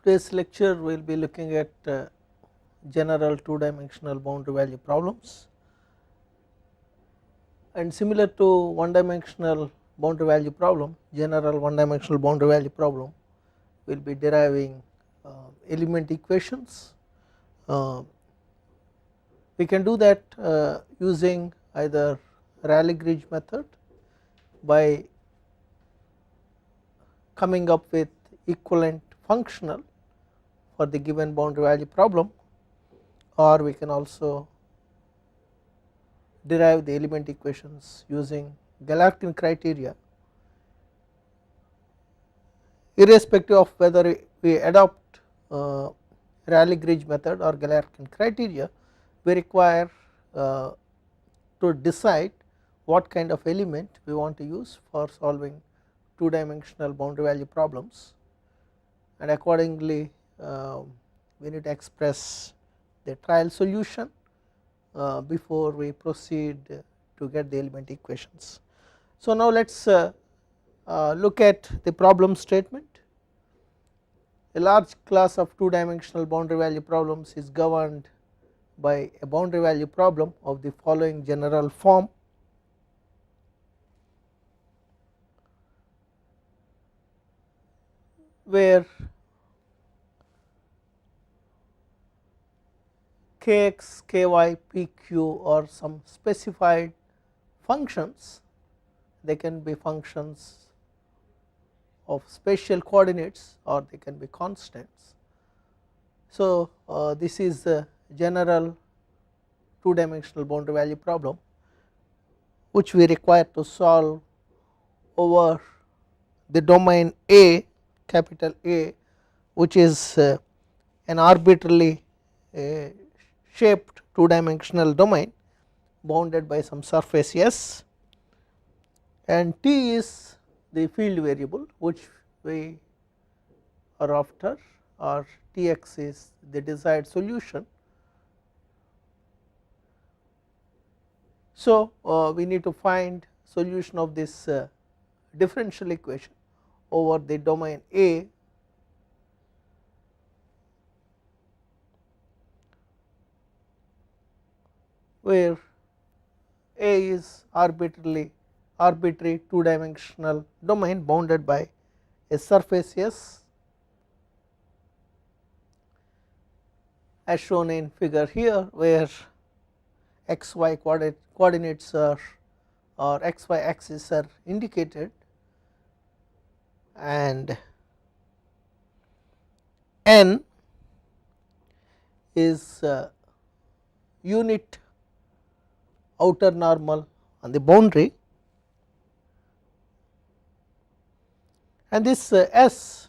Today's lecture we will be looking at general two dimensional boundary value problems, and similar to one dimensional boundary value problem, general one dimensional boundary value problem, we will be deriving element equations. We can do that using either Rayleigh method by coming up with equivalent functional for the given boundary value problem, or we can also derive the element equations using Galerkin criteria. Irrespective of whether we adopt Rayleigh method or Galerkin criteria, we require to decide what kind of element we want to use for solving two dimensional boundary value problems, and accordingly we need to express the trial solution before we proceed to get the element equations. So now let us look at the problem statement. A large class of two dimensional boundary value problems is governed by a boundary value problem of the following general form. Where kx, ky, pq are some specified functions, they can be functions of spatial coordinates or they can be constants. So this is the general two dimensional boundary value problem which we require to solve over the domain A, capital A, which is an arbitrarily shaped two dimensional domain bounded by some surface S, and T is the field variable which we are after, or Tx is the desired solution. So we need to find solution of this differential equation over the domain A where A is arbitrary two dimensional domain bounded by a surface S as shown in figure here, where xy coordinates are or xy axis are indicated, and n is unit outer normal on the boundary, and this S,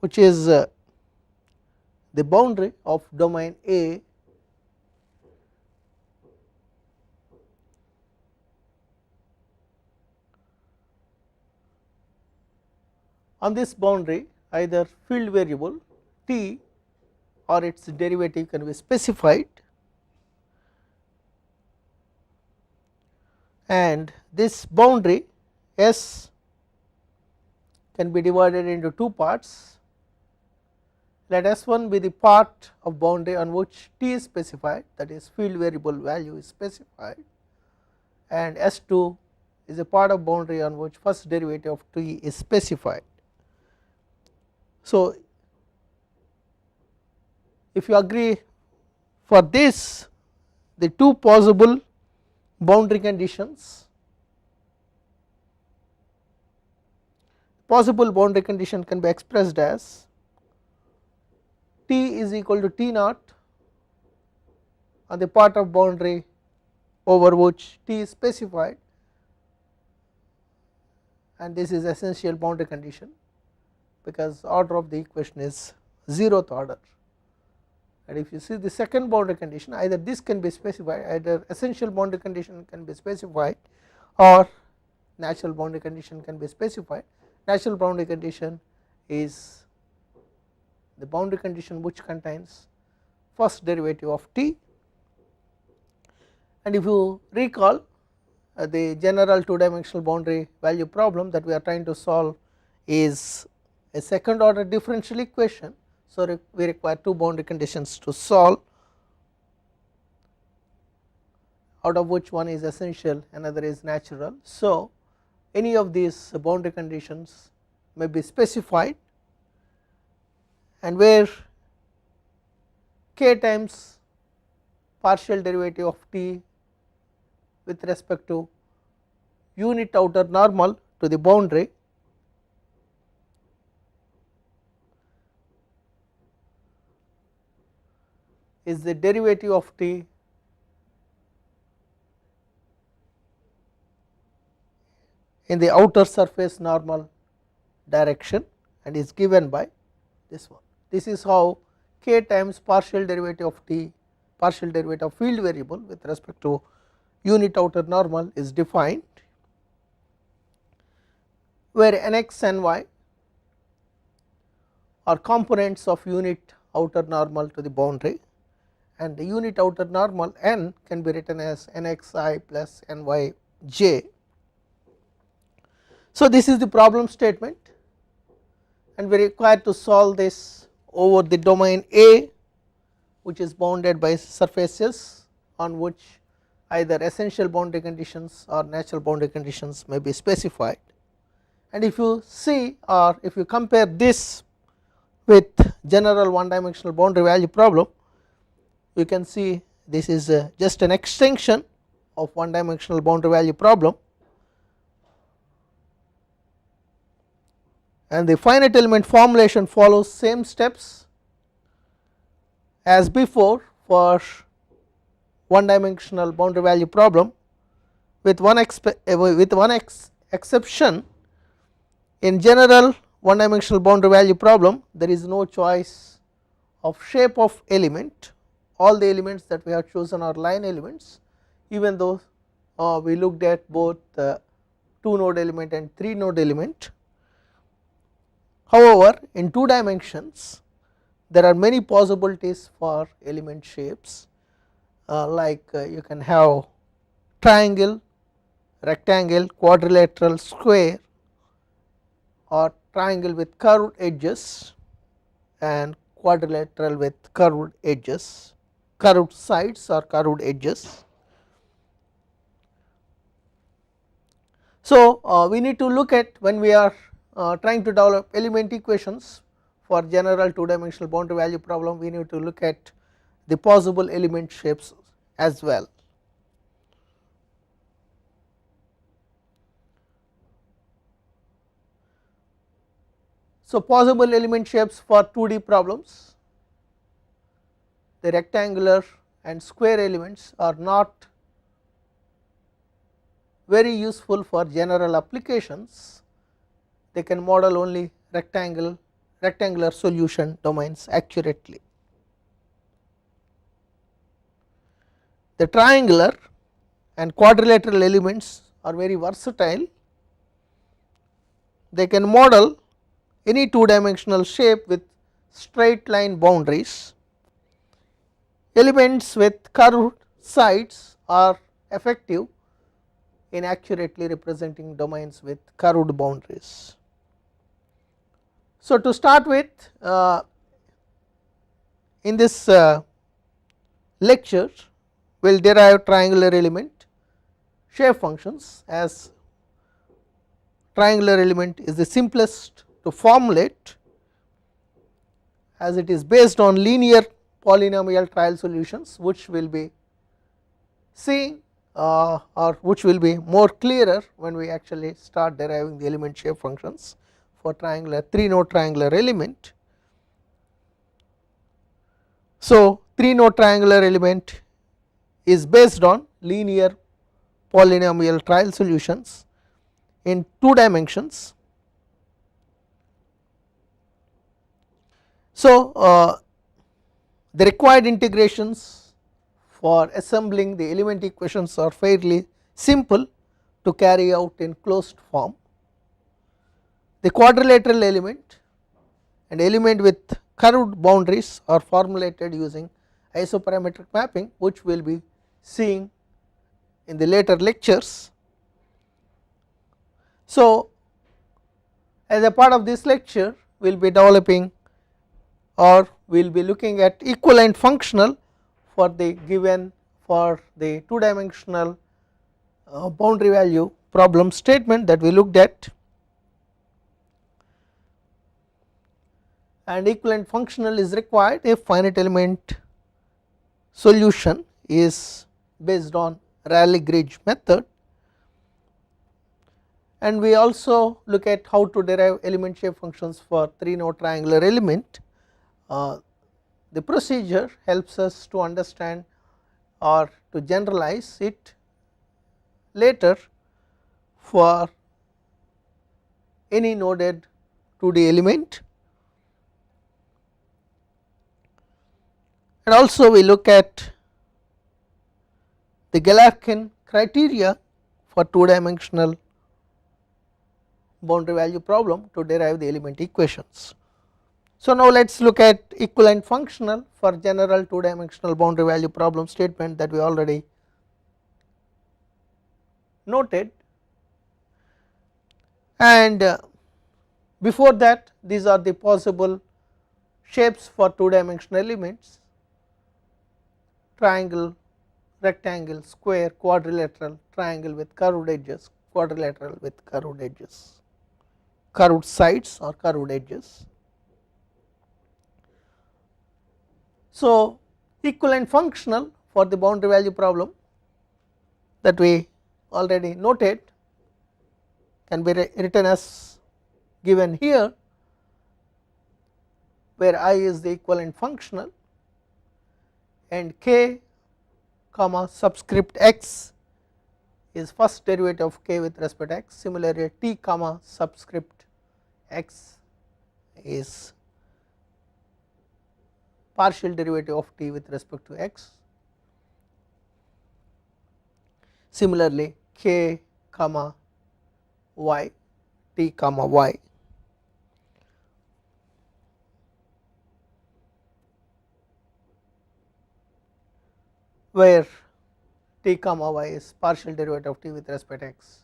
which is the boundary of domain A, on this boundary either field variable T or its derivative can be specified, and this boundary S can be divided into two parts. Let S1 be the part of boundary on which T is specified, that is field variable value is specified, and S2 is a part of boundary on which first derivative of T is specified. So if you agree for this, the two possible boundary conditions, possible boundary condition can be expressed as T is equal to T naught on the part of boundary over which T is specified, and this is essential boundary condition because order of the equation is 0th order. And if you see the second boundary condition, either this can be specified, either essential boundary condition can be specified or natural boundary condition can be specified. Natural boundary condition is the boundary condition which contains first derivative of T, and if you recall the general two dimensional boundary value problem that we are trying to solve is a second order differential equation. So, we require two boundary conditions to solve, out of which one is essential, another is natural. So, any of these boundary conditions may be specified, and where k times partial derivative of t with respect to unit outer normal to the boundary is the derivative of t in the outer surface normal direction and is given by this one. This is how k times partial derivative of t, partial derivative of field variable with respect to unit outer normal is defined, where nx and y are components of unit outer normal to the boundary, and the unit outer normal n can be written as nxi plus nyj. So, this is the problem statement, and we are required to solve this over the domain A, which is bounded by surfaces on which either essential boundary conditions or natural boundary conditions may be specified. And if you see, or if you compare this with general one dimensional boundary value problem, you can see this is just an extension of one dimensional boundary value problem, and the finite element formulation follows same steps as before for one dimensional boundary value problem, with one exception. In general one dimensional boundary value problem, there is no choice of shape of element. All the elements that we have chosen are line elements, even though we looked at both 2 node element and 3 node element. However, in 2 dimensions there are many possibilities for element shapes, like you can have triangle, rectangle, quadrilateral, square, or triangle with curved edges and quadrilateral with curved edges, curved sides or curved edges. So, we need to look at, when we are trying to develop element equations for general 2 dimensional boundary value problem, we need to look at the possible element shapes as well. So, possible element shapes for 2D problems, the rectangular and square elements are not very useful for general applications. They can model only rectangular solution domains accurately. The triangular and quadrilateral elements are very versatile. They can model any 2 dimensional shape with straight line boundaries. Elements with curved sides are effective in accurately representing domains with curved boundaries. So, to start with, in this lecture we will derive triangular element shape functions, as triangular element is the simplest to formulate, as it is based on linear polynomial trial solutions, which will be seeing or which will be more clearer when we actually start deriving the element shape functions for triangular 3 node triangular element. So, 3 node triangular element is based on linear polynomial trial solutions in 2 dimensions. So, the required integrations for assembling the element equations are fairly simple to carry out in closed form. The quadrilateral element and element with curved boundaries are formulated using isoparametric mapping, which we will be seeing in the later lectures. So, as a part of this lecture, we will be developing or we will be looking at equivalent functional for the given for the 2 dimensional boundary value problem statement that we looked at, and equivalent functional is required if finite element solution is based on Rayleigh-Grigg method. And we also look at how to derive element shape functions for 3 node triangular element. The procedure helps us to understand or to generalize it later for any noded 2D element. And also we look at the Galerkin criteria for 2 dimensional boundary value problem to derive the element equations. So now let us look at equivalent functional for general 2 dimensional boundary value problem statement that we already noted, and before that these are the possible shapes for 2 dimensional elements: triangle, rectangle, square, quadrilateral, triangle with curved edges, quadrilateral with curved edges, curved sides or curved edges. So equivalent functional for the boundary value problem that we already noted can be written as given here, where I is the equivalent functional and k comma subscript x is first derivative of k with respect to x. Similarly, t comma subscript x is partial derivative of t with respect to x. Similarly, k comma y, t comma y, where t comma y is partial derivative of t with respect to x,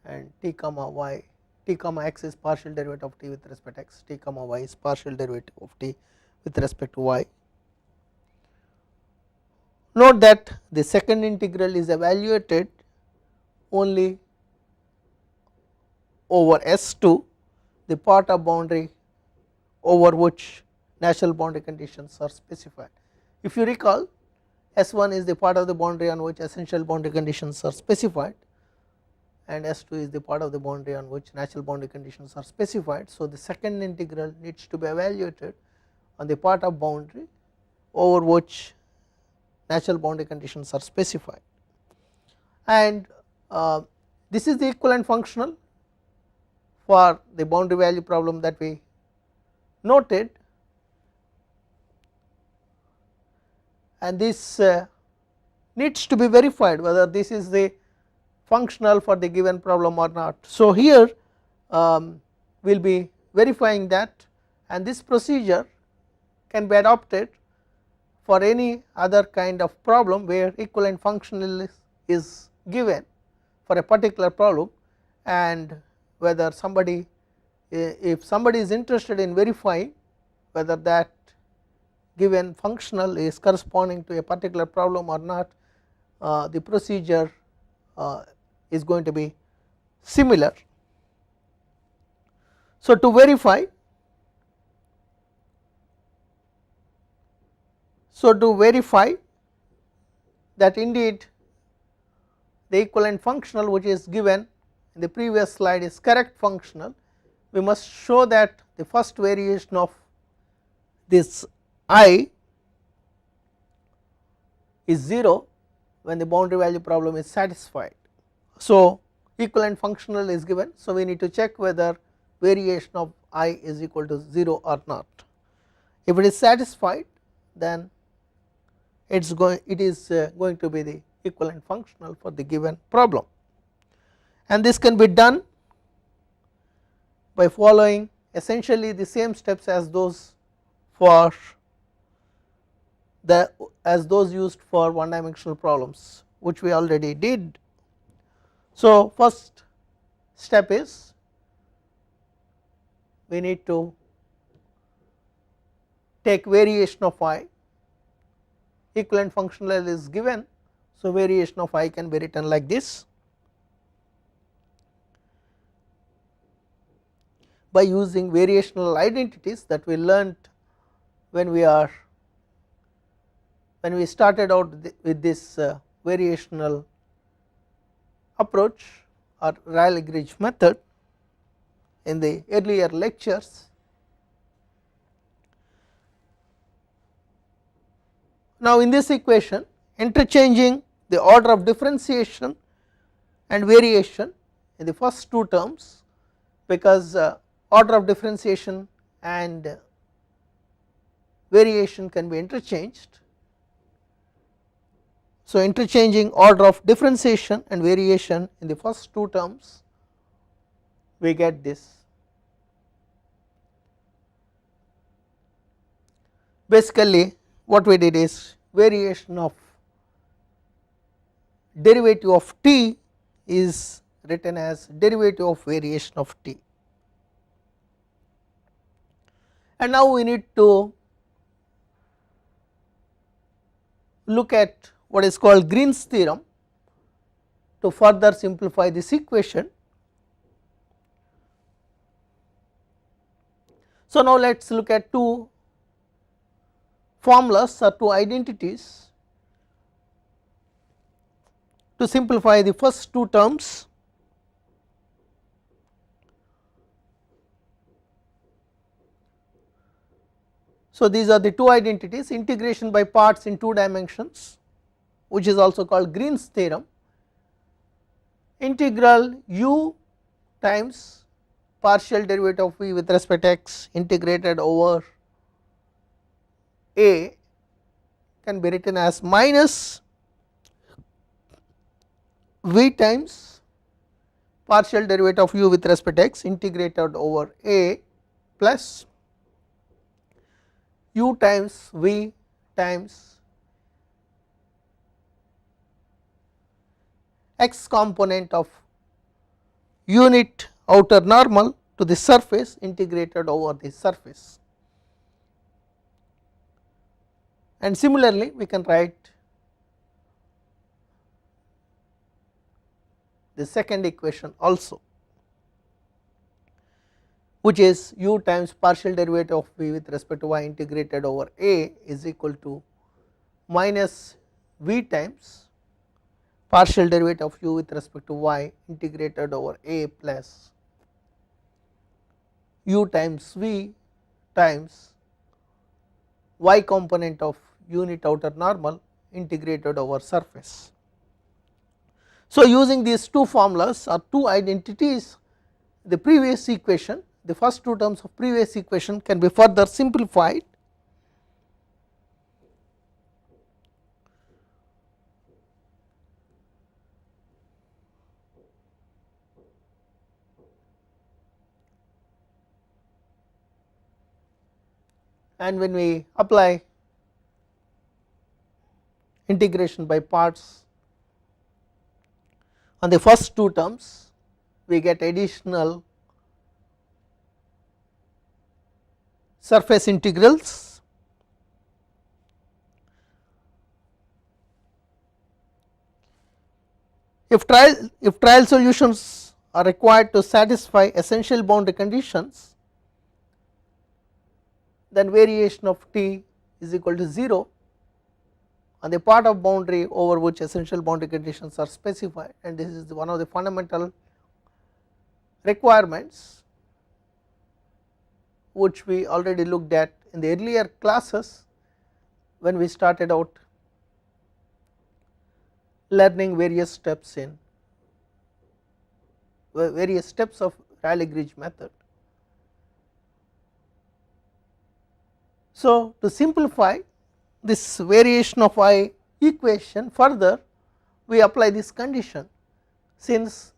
and t comma y, t comma x is partial derivative of t with respect to x, t comma y is partial derivative of t with respect to y. Note that the second integral is evaluated only over S2, the part of boundary over which natural boundary conditions are specified. If you recall, S1 is the part of the boundary on which essential boundary conditions are specified, and S2 is the part of the boundary on which natural boundary conditions are specified. So the second integral needs to be evaluated on the part of boundary over which natural boundary conditions are specified, and this is the equivalent functional for the boundary value problem that we noted, and this needs to be verified whether this is the functional for the given problem or not. So here we will be verifying that, and this procedure can be adopted for any other kind of problem where equivalent functional is given for a particular problem, and whether somebody, if somebody is interested in verifying whether that given functional is corresponding to a particular problem or not, the procedure is going to be similar. So to verify, that indeed the equivalent functional which is given in the previous slide is correct functional, we must show that the first variation of this I is 0 when the boundary value problem is satisfied. So equivalent functional is given, so we need to check whether variation of I is equal to 0 or not. If it is satisfied, then it is going to be the equivalent functional for the given problem, and this can be done by following essentially the same steps as those for those used for one dimensional problems, which we already did. So first step is we need to take variation of I, equivalent functional is given. So, variation of I can be written like this by using variational identities that we learnt when we started out with this variational approach or Rayleigh method in the earlier lectures. Now, in this equation, interchanging the order of differentiation and variation in the first two terms, because order of differentiation and variation can be interchanged. So, interchanging order of differentiation and variation in the first two terms, we get this. Basically, what we did is variation of derivative of t is written as derivative of variation of t. And now we need to look at what is called Green's theorem to further simplify this equation. So, now let us look at two formulas or two identities to simplify the first two terms. So, these are the two identities, integration by parts in two dimensions, which is also called Green's theorem. Integral u times partial derivative of v with respect to x integrated over a can be written as minus v times partial derivative of u with respect to x integrated over a plus u times v times x component of unit outer normal to the surface integrated over the surface. And similarly, we can write the second equation also, which is u times partial derivative of v with respect to y integrated over a is equal to minus v times partial derivative of u with respect to y integrated over a plus u times v times y component of unit outer normal integrated over surface. So, using these two formulas or two identities, the previous equation, the first two terms of previous equation can be further simplified. And when we apply integration by parts on the first two terms, we get additional surface integrals. If trial solutions are required to satisfy essential boundary conditions, then variation of t is equal to 0 on the part of boundary over which essential boundary conditions are specified, and this is one of the fundamental requirements which we already looked at in the earlier classes when we started out learning various steps of Rayleigh method. So, to simplify this variation of I equation further, we apply this condition, since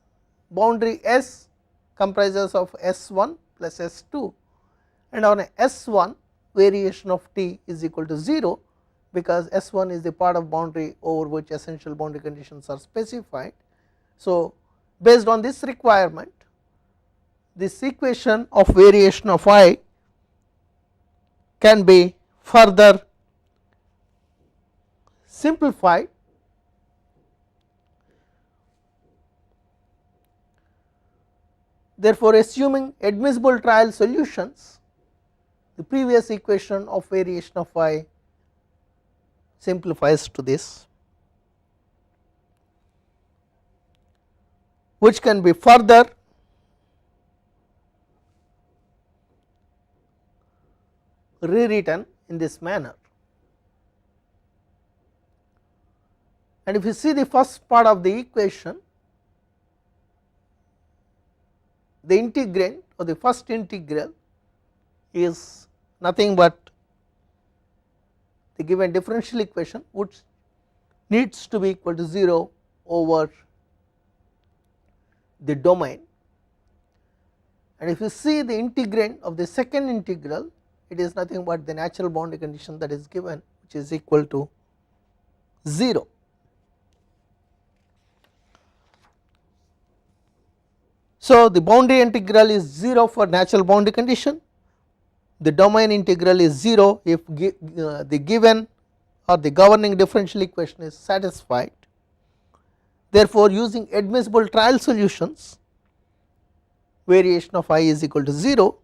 boundary S comprises of S1 plus S2, and on S1 variation of t is equal to 0, because S1 is the part of boundary over which essential boundary conditions are specified. So, based on this requirement, this equation of variation of I can be further simplified. Therefore, assuming admissible trial solutions, the previous equation of variation of y simplifies to this, which can be further rewritten in this manner. And if you see the first part of the equation, the integrand or the first integral is nothing but the given differential equation, which needs to be equal to 0 over the domain. And if you see the integrand of the second integral, it is nothing but the natural boundary condition that is given, which is equal to 0. So, the boundary integral is 0 for natural boundary condition, the domain integral is 0 if the given or the governing differential equation is satisfied. Therefore, using admissible trial solutions, variation of I is equal to 0,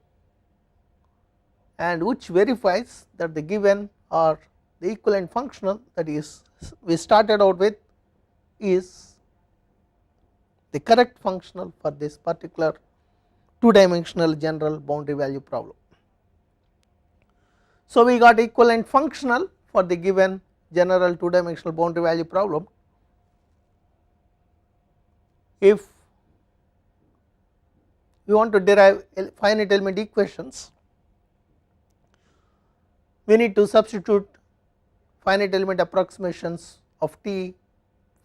and which verifies that the given or the equivalent functional, that is we started out with, is the correct functional for this particular 2-dimensional general boundary value problem. So, we got equivalent functional for the given general 2-dimensional boundary value problem. If we want to derive finite element equations, we need to substitute finite element approximations of t,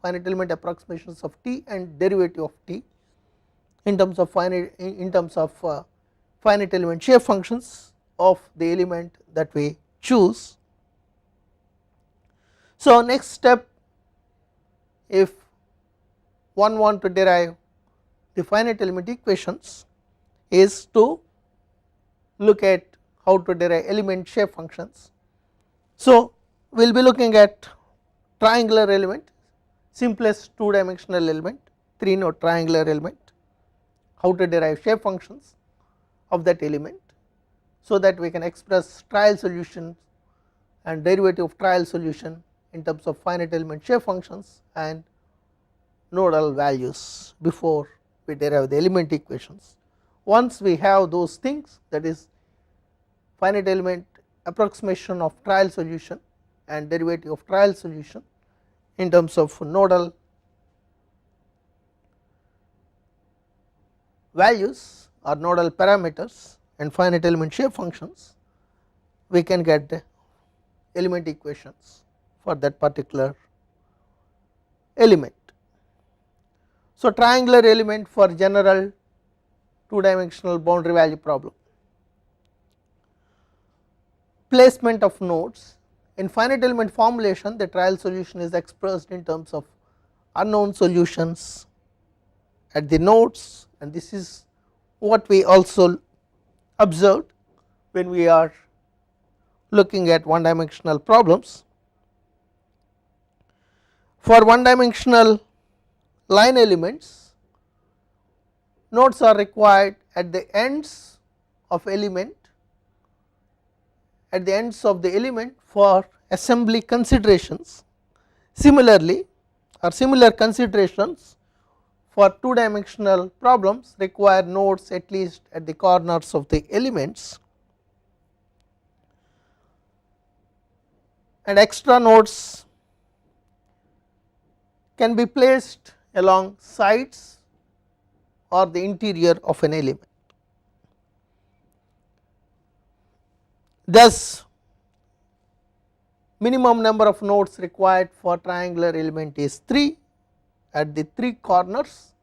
finite element approximations of t and derivative of t in terms of finite element shape functions of the element that we choose. So, next step, if one want to derive the finite element equations, is to look at how to derive element shape functions. So, we will be looking at triangular element, simplest 2-dimensional element, 3-node triangular element, how to derive shape functions of that element, so that we can express trial solutions and derivative of trial solution in terms of finite element shape functions and nodal values before we derive the element equations. Once we have those things, that is finite element approximation of trial solution and derivative of trial solution in terms of nodal values or nodal parameters and finite element shape functions, we can get the element equations for that particular element. So, triangular element for general 2-dimensional boundary value problem. Placement of nodes. In finite element formulation, the trial solution is expressed in terms of unknown solutions at the nodes, and this is what we also observed when we are looking at 1-dimensional problems. For 1-dimensional line elements, nodes are required at the ends of element, at the ends of the element for assembly considerations. Similarly, or similar considerations for 2-dimensional problems require nodes at least at the corners of the elements, and extra nodes can be placed along sides or the interior of an element. Thus, minimum number of nodes required for triangular element is 3 at the 3 corners.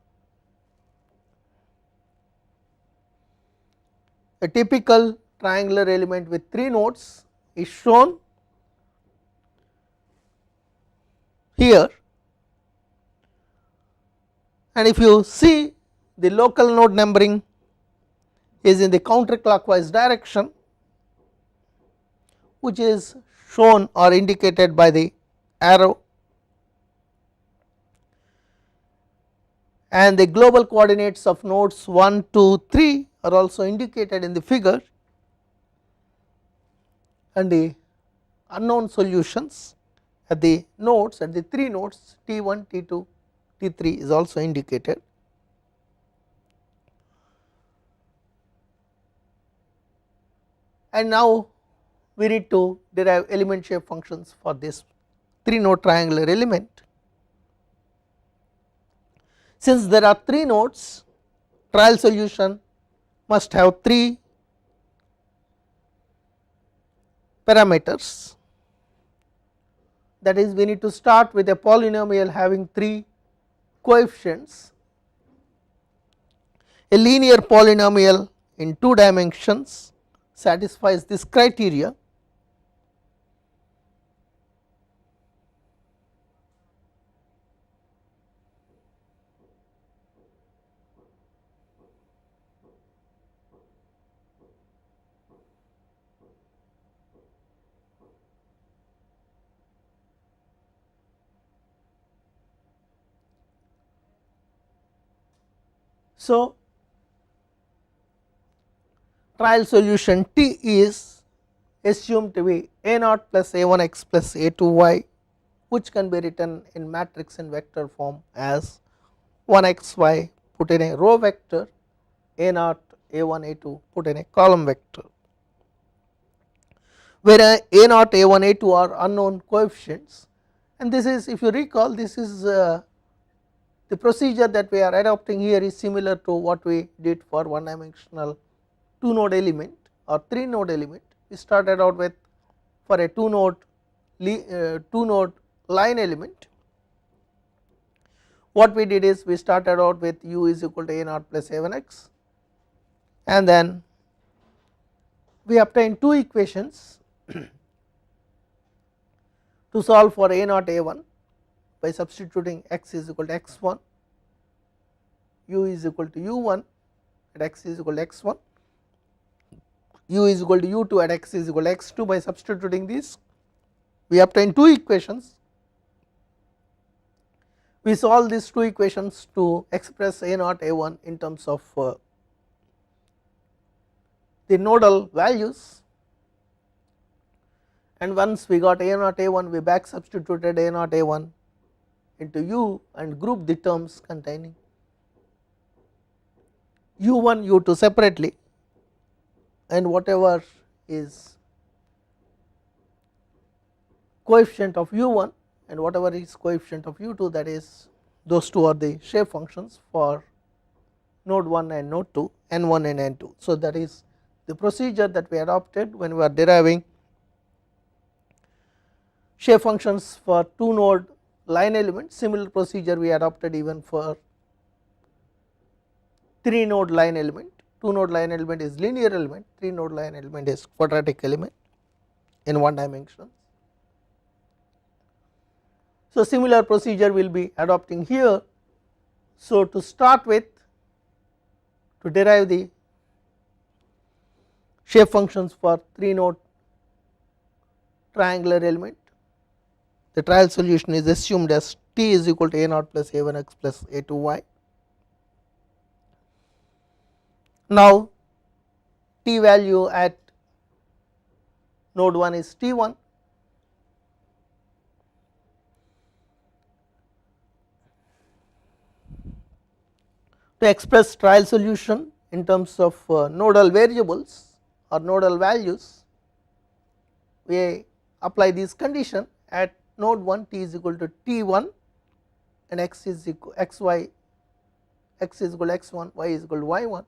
A typical triangular element with 3 nodes is shown here, and if you see, the local node numbering is in the counterclockwise direction, which is shown or indicated by the arrow, and the global coordinates of nodes 1, 2, 3 are also indicated in the figure, and the unknown solutions at the nodes, at the 3 nodes T1, T2, T3 is also indicated. And now we need to derive element shape functions for this 3 node triangular element. Since there are 3 nodes, trial solution must have 3 parameters, that is, we need to start with a polynomial having 3 coefficients. A linear polynomial in 2 dimensions satisfies this criteria. So, trial solution T is assumed to be a naught plus a1 x plus a2 y, which can be written in matrix in vector form as 1 x y put in a row vector, a naught a1 a2 put in a column vector, where a naught a1 a2 are unknown coefficients. And this is, if you recall, this is the procedure that we are adopting here is similar to what we did for one dimensional 2 node element or 3 node element. We started out with, for a 2 node line element, what we did is we started out with u is equal to a naught plus a1 x, and then we obtained 2 equations to solve for a naught a1 by substituting x is equal to x1, u is equal to u1 at x is equal to x1, u is equal to u2 at x is equal to x2. By substituting these, we obtain 2 equations. We solve these 2 equations to express a naught a1 in terms of the nodal values, and once we got a naught a1, we back substituted a naught a1 into u and group the terms containing u1 u2 separately, and whatever is coefficient of u1 and whatever is coefficient of u2, that is, those two are the shape functions for node 1 and node 2, n1 and n2. So, that is the procedure that we adopted when we are deriving shape functions for 2 node line elements. Similar procedure we adopted even for 3 node line element. 2 node line element is linear element, 3 node line element is quadratic element in 1 dimension. So, similar procedure we will be adopting here. So, to start with, to derive the shape functions for 3 node triangular element, the trial solution is assumed as t is equal to a naught plus a1 x plus a2 y. Now, t value at node 1 is t1, to express trial solution in terms of nodal variables or nodal values, we apply this condition. At node 1 t is equal to t1 and x is equal xy, x is equal to x1, y is equal to y1.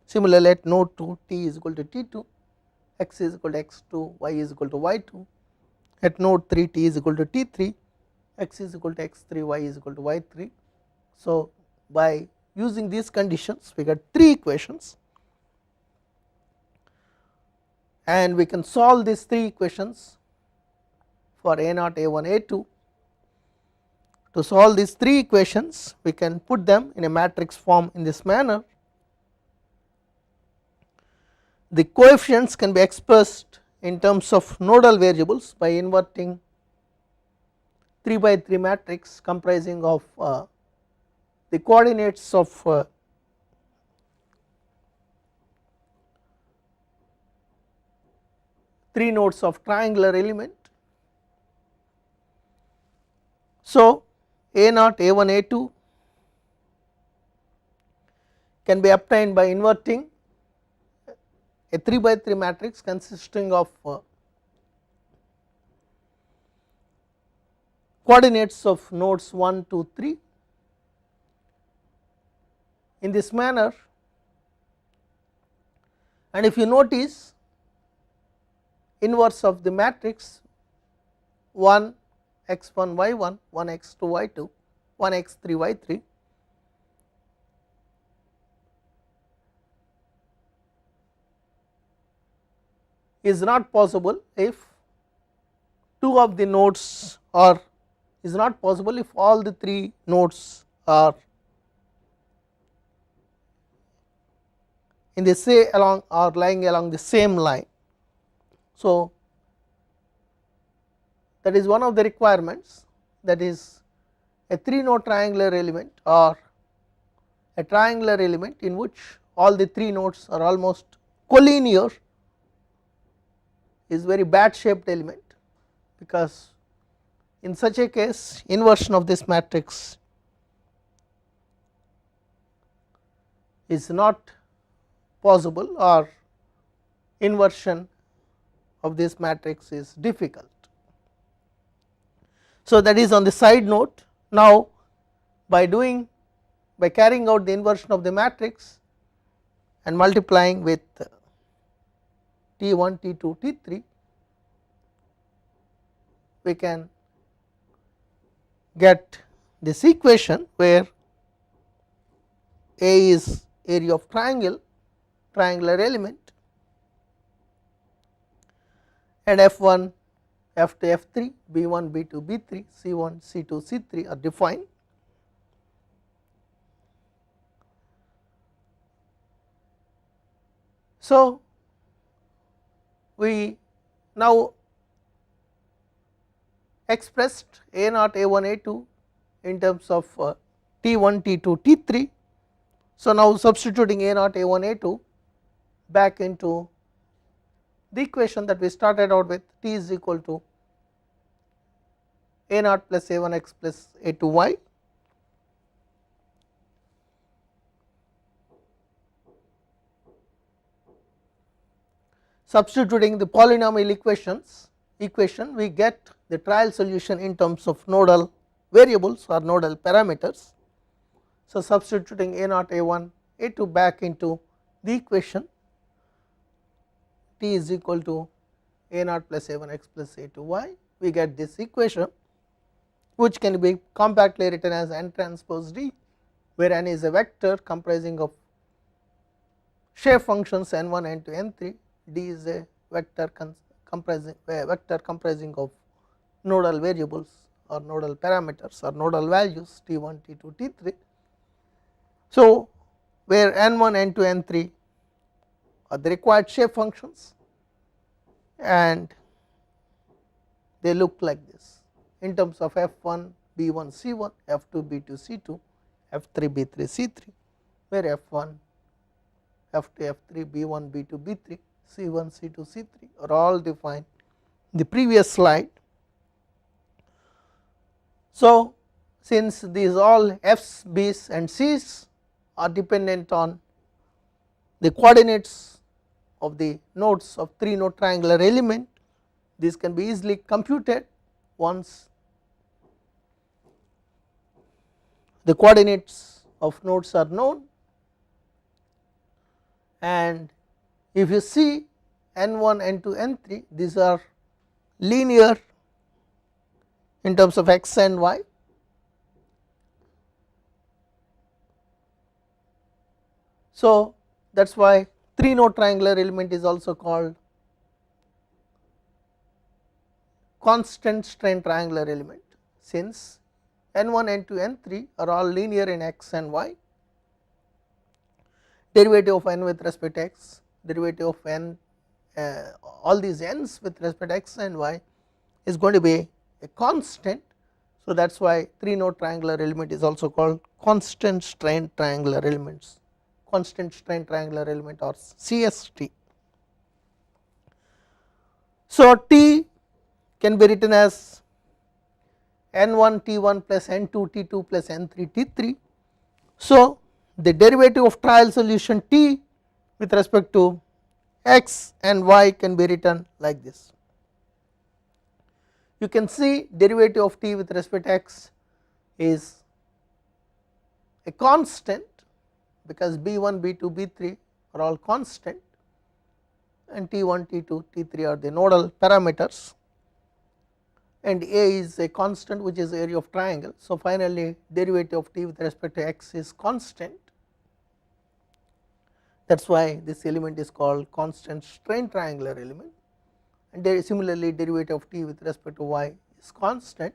Similarly, at node 2 t is equal to t2, x is equal to x2, y is equal to y2. At node 3 t is equal to t3, x is equal to x3, y is equal to y3. So, by using these conditions we get 3 equations, and we can solve these 3 equations for a naught a1 a2. To solve these 3 equations, we can put them in a matrix form in this manner. The coefficients can be expressed in terms of nodal variables by inverting 3 by 3 matrix comprising of the coordinates of 3 nodes of triangular element. So, A0, A1, A2 can be obtained by inverting a 3 by 3 matrix consisting of coordinates of nodes 1, 2, 3. In this manner, and if you notice inverse of the matrix 1 x1 y1, 1 x2 y2, 1 x3 y3, is not possible if two of the nodes are, is not possible if all the 3 nodes are in the say along or lying along the same line. So, that is one of the requirements, that is a 3 node triangular element or a triangular element in which all the 3 nodes are almost collinear is very bad shaped element, because in such a case inversion of this matrix is not possible or inversion of this matrix is difficult. So, that is on the side note. Now, by carrying out the inversion of the matrix and multiplying with T1, T2, T3, we can get this equation where A is area of triangular element and F1, F2, F3, B1, B2, B3, C1, C2, C3 are defined. So, we now expressed A0, A1, A2 in terms of T1, T2, T3. So, now substituting A0, A1, A2 back into the equation that we started out with, T is equal to A0 plus A1x plus A2y. Substituting the polynomial equation, we get the trial solution in terms of nodal variables or nodal parameters. So, substituting A0, A1, A2 back into the equation, T is equal to A0 plus A1x plus A2y, we get this equation, which can be compactly written as n transpose D, where n is a vector comprising of shape functions n1, n2, n3, D is a vector comprising of nodal variables or nodal parameters or nodal values T1, T2, T3. So, where n1, n2, n3 are the required shape functions and they look like this in terms of F1, B1, C1, F2, B2, C2, F3, B3, C3, where F1, F2, F3, B1, B2, B3, C1, C2, C3 are all defined in the previous slide. So, since these all F's, B's and C's are dependent on the coordinates of the nodes of 3 node triangular element, this can be easily computed once the coordinates of nodes are known. And if you see n1, n2, n3, these are linear in terms of x and y. So, that is why 3 node triangular element is also called constant strain triangular element, since n1, n2, n3 are all linear in x and y. Derivative of n with respect to x, derivative of n all these n's with respect to x and y is going to be a constant. So, that is why 3 node triangular element is also called constant strain triangular elements, constant strain triangular element or CST. So, T can be written as n1 T1 plus n2 T2 plus n3 T3. So, the derivative of trial solution T with respect to x and y can be written like this. You can see derivative of T with respect to x is a constant because B1, B2, B3 are all constant and T1, T2, T3 are the nodal parameters, and A is a constant which is area of triangle. So, finally, derivative of T with respect to x is constant. That is why this element is called constant strain triangular element, and similarly derivative of T with respect to y is constant,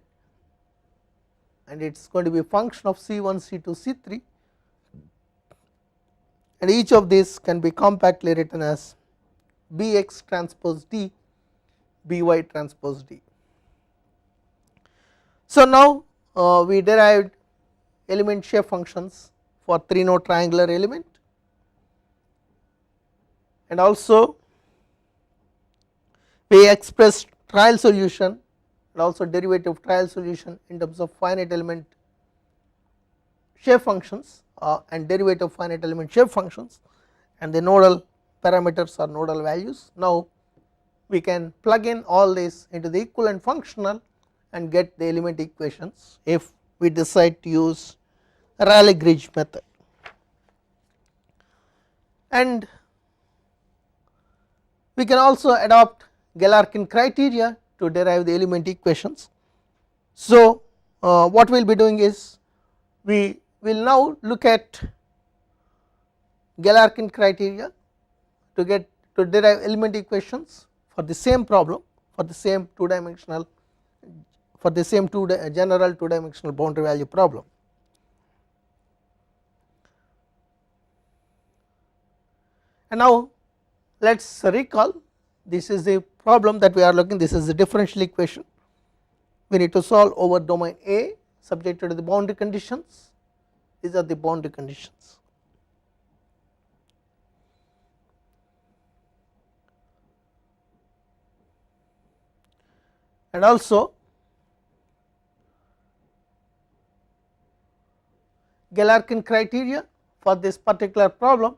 and it is going to be a function of C1, C2, C3, and each of these can be compactly written as Bx transpose D, By transpose D. So, now we derived element shape functions for 3 node triangular element, and also we expressed trial solution and also derivative of trial solution in terms of finite element shape functions and derivative of finite element shape functions, and the nodal parameters or nodal values. Now, we can plug in all this into the equivalent functional and get the element equations if we decide to use Rayleigh-Grigg method. And we can also adopt Galerkin criteria to derive the element equations. So, what we will be doing is we will now look at Galerkin criteria to derive element equations for the same problem, for the same general 2 dimensional boundary value problem. And now let us recall, this is the problem that we are looking, this is the differential equation. We need to solve over domain A subjected to the boundary conditions. These are the boundary conditions. And also Galerkin criteria for this particular problem,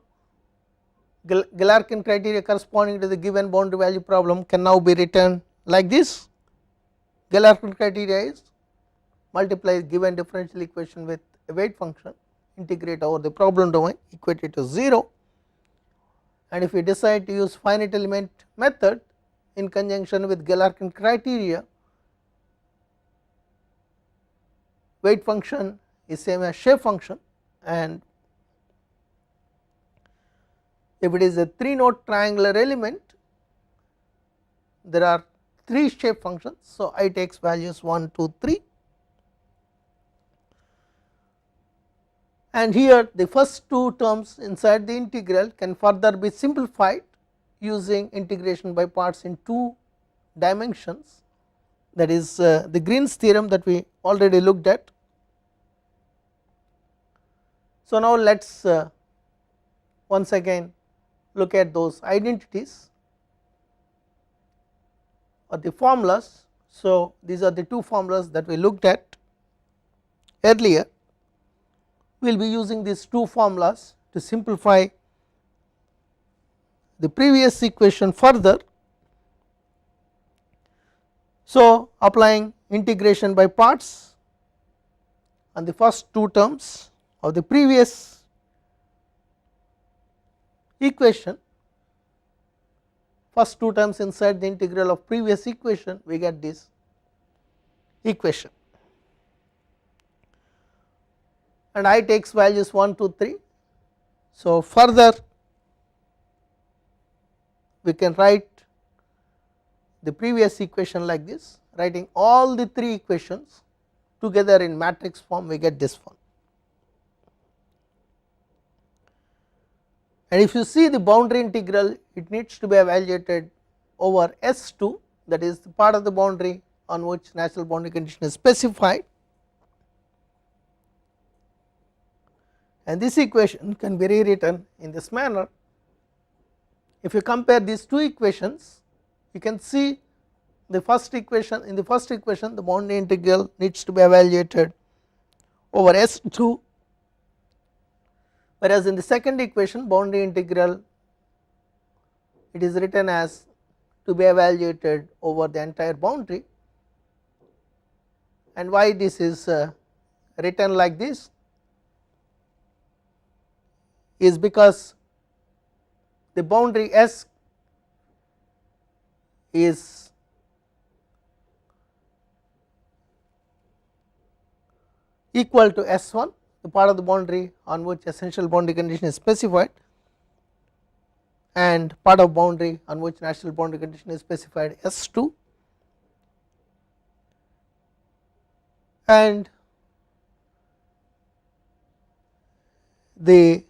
Galerkin criteria corresponding to the given boundary value problem can now be written like this. Galerkin criteria is multiply given differential equation with a weight function, integrate over the problem domain, equate it to 0, and if we decide to use finite element method in conjunction with Galerkin criteria, weight function is same as shape function, and if it is a 3 node triangular element, there are 3 shape functions. So, I takes values 1, 2, 3, and here the first 2 terms inside the integral can further be simplified using integration by parts in 2 dimensions, that is the Green's theorem that we already looked at. So, now let us once again look at those identities or the formulas. So, these are the 2 formulas that we looked at earlier. We will be using these 2 formulas to simplify the previous equation further. So, applying integration by parts on the first 2 terms of the previous equation, first 2 terms inside the integral of previous equation, we get this equation, and I takes values 1, 2, 3. So, further we can write the previous equation like this, writing all the 3 equations together in matrix form, we get this one. and if you see the boundary integral, it needs to be evaluated over S2, that is the part of the boundary on which natural boundary condition is specified, and this equation can be rewritten in this manner. If you compare these two equations, you can see the first equation, in the first equation the boundary integral needs to be evaluated over S2, whereas in the second equation boundary integral, it is written as to be evaluated over the entire boundary. And why this is written like this is because the boundary S is equal to S1, the part of the boundary on which essential boundary condition is specified, and part of boundary on which natural boundary condition is specified S2, and the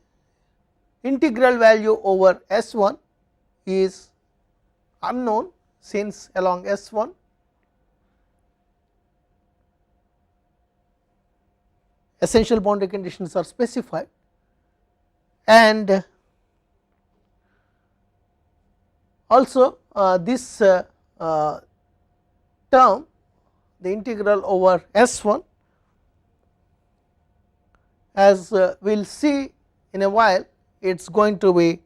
integral value over S1 is unknown, since along S1 essential boundary conditions are specified, and also this term, the integral over S1, as we will see in a while, it is going to be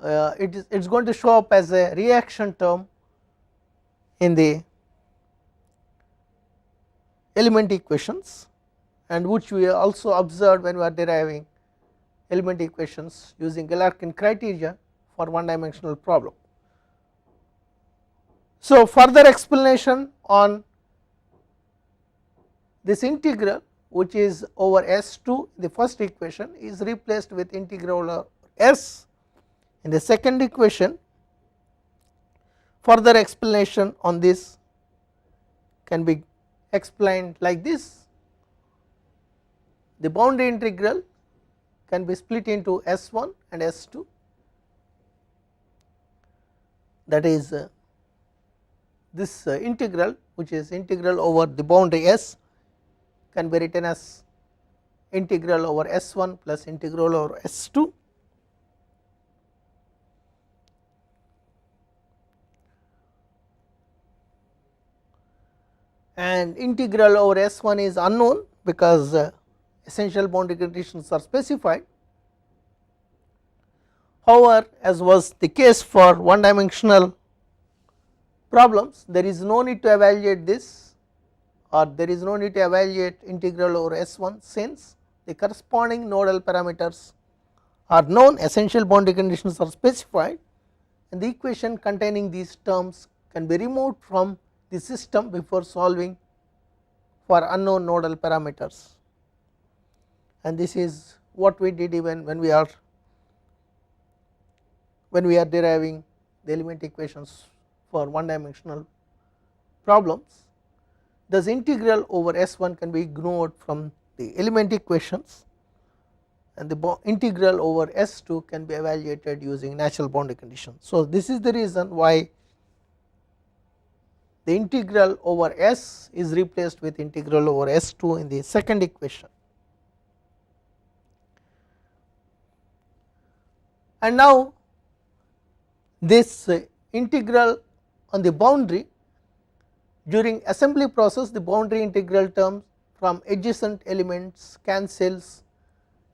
it is going to show up as a reaction term in the element equations, and which we also observed when we are deriving element equations using Galerkin criteria for one dimensional problem. So, further explanation on this integral, which is over S2 the first equation, is replaced with integral over S in the second equation. Further explanation on this can be explained like this: the boundary integral can be split into S1 and S2, that is this integral, which is integral over the boundary S, can be written as integral over S1 plus integral over S2, and integral over S1 is unknown because essential boundary conditions are specified. However, as was the case for one dimensional problems, there is no need to evaluate this, or there is no need to evaluate integral over S1, since the corresponding nodal parameters are known, essential boundary conditions are specified, and the equation containing these terms can be removed from the system before solving for unknown nodal parameters. And this is what we did even when we are deriving the element equations for one dimensional problems. Thus, integral over S1 can be ignored from the element equations, and the integral over S2 can be evaluated using natural boundary conditions. So, this is the reason why the integral over S is replaced with integral over S2 in the second equation. And now this integral on the boundary, during assembly process the boundary integral terms from adjacent elements cancels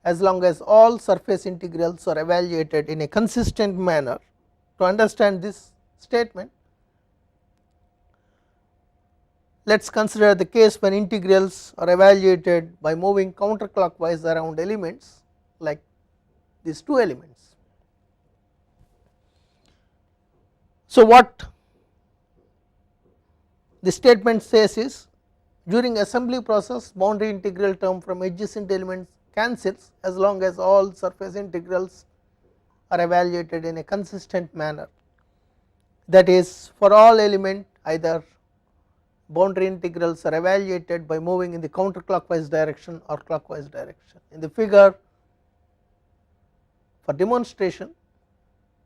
as long as all surface integrals are evaluated in a consistent manner. To understand this statement, let us consider the case when integrals are evaluated by moving counterclockwise around elements like these two elements. So, what the statement says is, during assembly process boundary integral term from adjacent elements cancels as long as all surface integrals are evaluated in a consistent manner, that is, for all element either boundary integrals are evaluated by moving in the counterclockwise direction or clockwise direction. In the figure, for demonstration,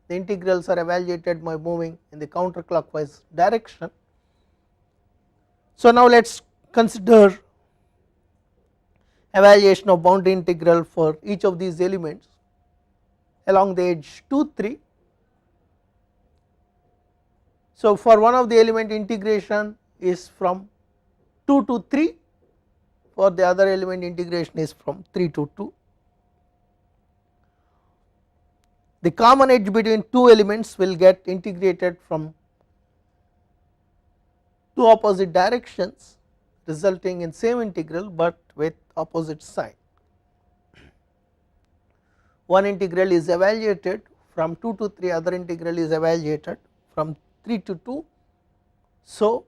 the integrals are evaluated by moving in the counterclockwise direction. So now let us consider evaluation of boundary integral for each of these elements along the edge 2 3. So for one of the element integration is from 2 to 3, for the other element integration is from 3 to 2. The common edge between two elements will get integrated from two opposite directions, resulting in same integral but with opposite sign. One integral is evaluated from 2 to 3, other integral is evaluated from 3 to 2. So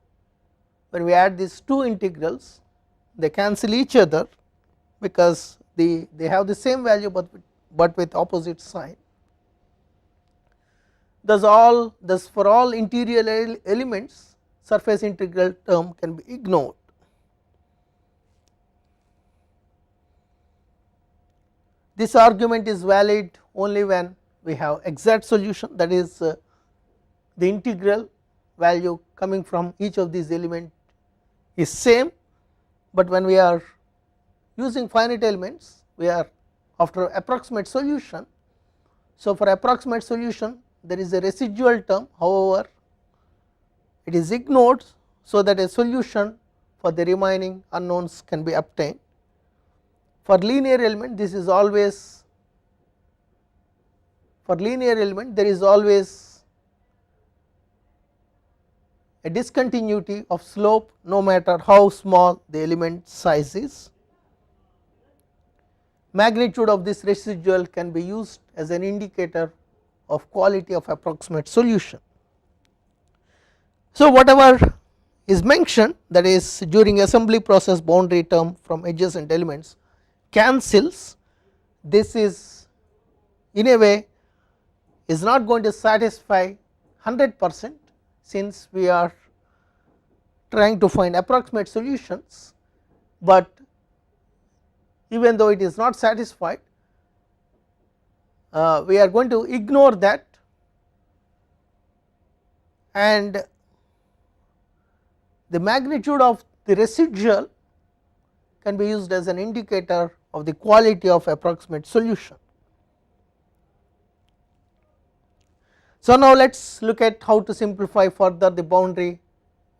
when we add these two integrals, they cancel each other because they have the same value but with opposite sign. Thus for all interior elements, surface integral term can be ignored. This argument is valid only when we have exact solution, that is the integral value coming from each of these elements is same, but when we are using finite elements, we are after approximate solution. So for approximate solution there is a residual term, however it is ignored, so that a solution for the remaining unknowns can be obtained. For linear element this is always, for linear element there is always a discontinuity of slope no matter how small the element size is. Magnitude of this residual can be used as an indicator of quality of approximate solution. So whatever is mentioned, that is during assembly process boundary term from adjacent elements cancels, this is in a way is not going to satisfy 100%, since we are trying to find approximate solutions, but even though it is not satisfied, we are going to ignore that, and the magnitude of the residual can be used as an indicator of the quality of approximate solution. So now let us look at how to simplify further the boundary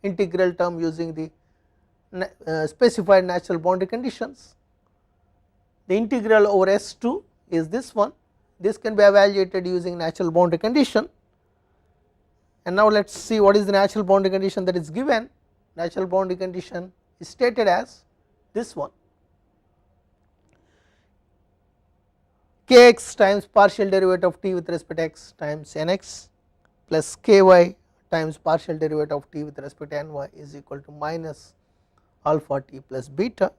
integral term using the specified natural boundary conditions. The integral over S2 is this one, this can be evaluated using natural boundary condition, and now let us see what is the natural boundary condition that is given. Natural boundary condition is stated as this one: kx times partial derivative of t with respect to x times nx plus ky times partial derivative of t with respect to ny is equal to minus alpha t plus beta.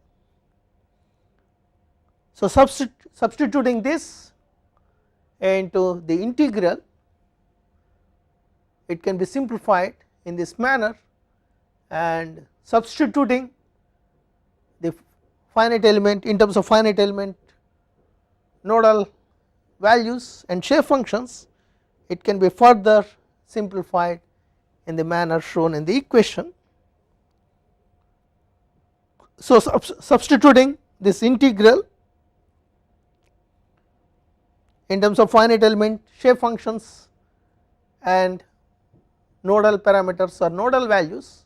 So substituting this into the integral, it can be simplified in this manner, and substituting the finite element in terms of finite element nodal values and shape functions, it can be further simplified in the manner shown in the equation. So substituting this integral in terms of finite element shape functions and nodal parameters or nodal values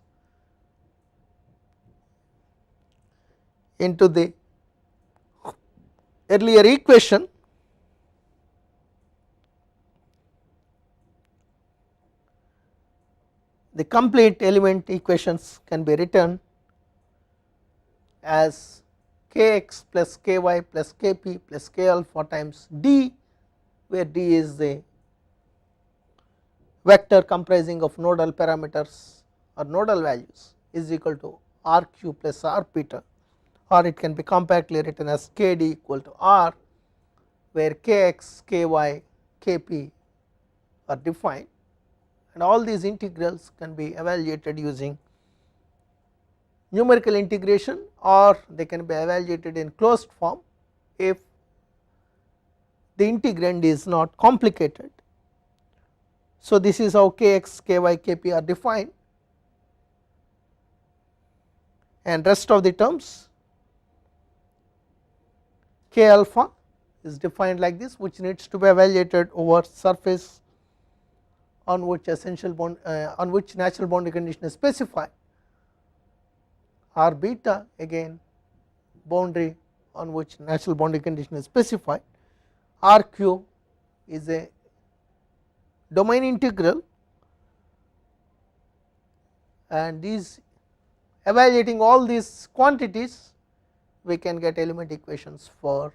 into the earlier equation, the complete element equations can be written as kx plus ky plus kp plus k alpha times d, where d is the vector comprising of nodal parameters or nodal values, is equal to rq plus r beta, or it can be compactly written as kd equal to r, where kx, ky, kp are defined, and all these integrals can be evaluated using numerical integration, or they can be evaluated in closed form if the integrand is not complicated. So, this is how kx, ky, kp are defined, and rest of the terms k alpha is defined like this, which needs to be evaluated over surface on which essential bond on which natural boundary condition is specified. R beta again boundary on which natural boundary condition is specified. R q is a domain integral, and these evaluating all these quantities we can get element equations for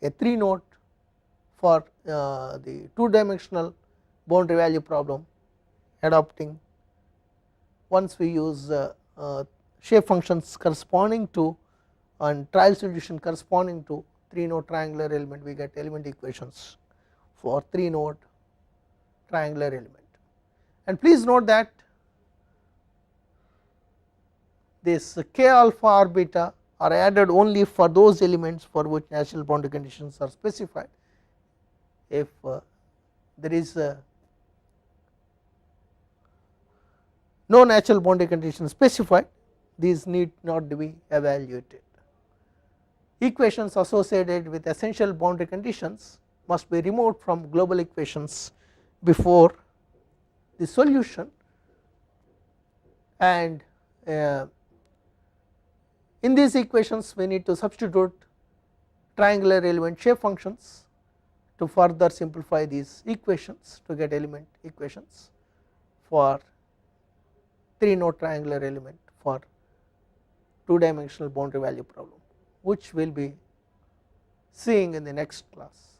a 3 node for the 2 dimensional boundary value problem, adopting once we use shape functions corresponding to and trial solution corresponding to 3 node triangular element, we get element equations for 3 node triangular element. And please note that this k alpha r beta are added only for those elements for which natural boundary conditions are specified. If there is no natural boundary condition specified, these need not be evaluated. Equations associated with essential boundary conditions must be removed from global equations before the solution, and in these equations we need to substitute triangular element shape functions to further simplify these equations to get element equations for 3 node triangular element for 2 dimensional boundary value problem, which we will be seeing in the next class.